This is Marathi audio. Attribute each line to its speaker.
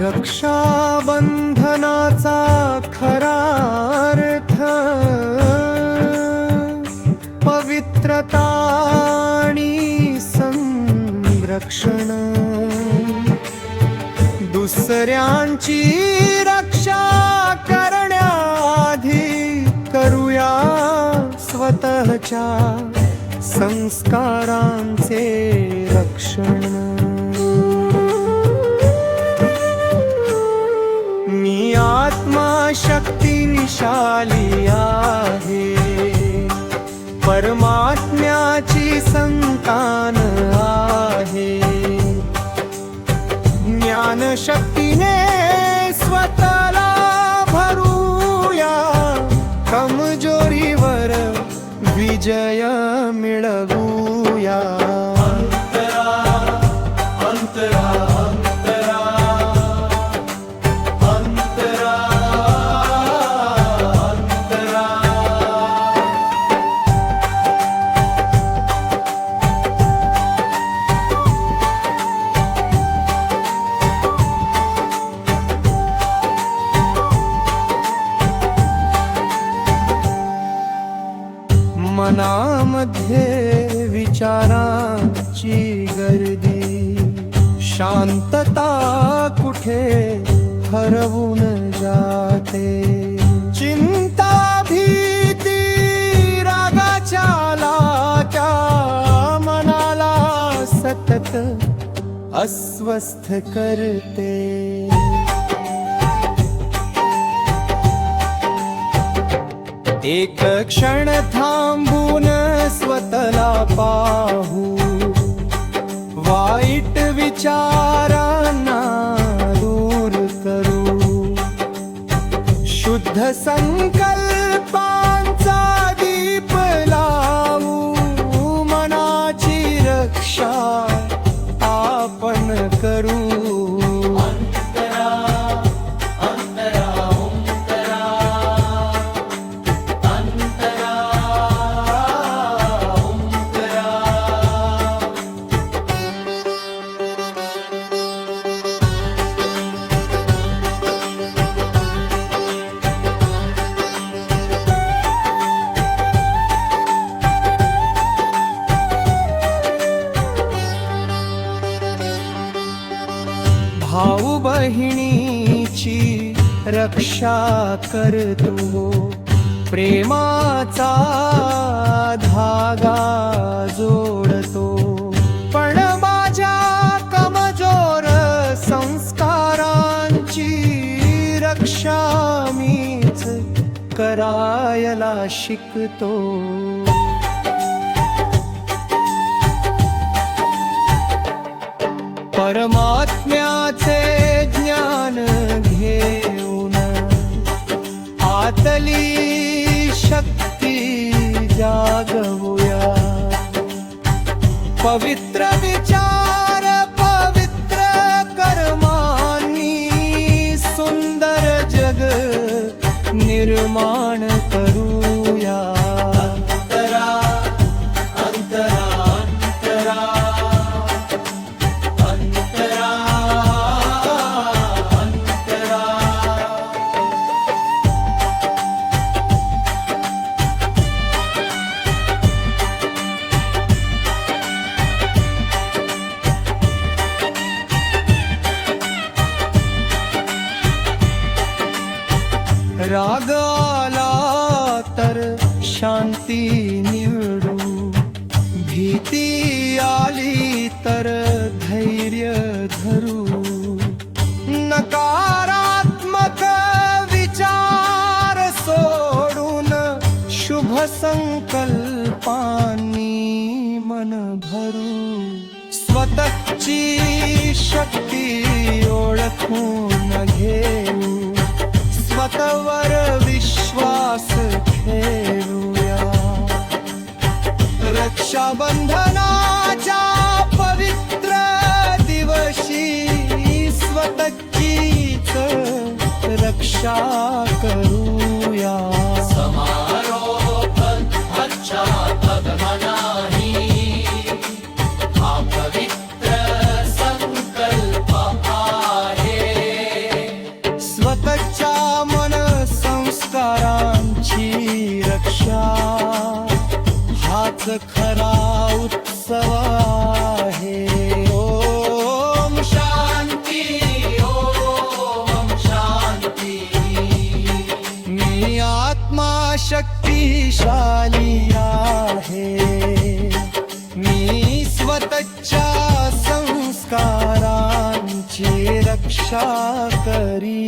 Speaker 1: रक्षाबंधनाचा खरा अर्थ पवित्रता आणि संरक्षण। दुसऱ्यांची रक्षा करण्याआधी करूया स्वतःच्या संस्कारांचे रक्षण। मी आत्मा शक्तिशाली आहे, परमात्म्याची संतान आहे। ज्ञानशक्तीने स्वतःला भरूया, कमजोरीवर विजय मिळवूया। मनामध्ये विचारांची गर्दी, शांतता कुठे हरवून जाते। चिंता भीती रागाच्या लाट्या मनाला सतत अस्वस्थ करते। एक क्षण थांबून स्वतःला पाहू, वाईट विचारांना दूर करू। शुद्ध संकल्पांचा दीप लावू, मनाची रक्षा आपण करू। भाऊ बहिणीची रक्षा करतो, प्रेमाचा धागा जोडतो। पण माझ्या कमजोर संस्कारांची रक्षा मीच करायला शिकतो। परमात्म्याचे ज्ञान घेऊन आतली शक्ती जागवूया। पवित्र विचार पवित्र कर्मांनी सुंदर जग निर्माण करूया। राग आला तर शांती निवडू, भीती आली तर धैर्य धरू। नकारात्मक विचार सोडून शुभ संकल्पांनी मन भरू। स्वतःची शक्ती ओळखून घेऊ, स्वतःवर विश्वास ठेवूया। रक्षाबंधनाच्या पवित्र दिवशी स्वतःचीच रक्षा करूया।
Speaker 2: समारोपन अच्छा पद्मनाही, हा पवित्र संकल्प आहे।
Speaker 1: उत्सव आहे. ओम
Speaker 2: शांती ओम शांती.
Speaker 1: मी आत्मा शक्तिशाली आहे. मी स्वतःच्या संस्कारांची रक्षा करी.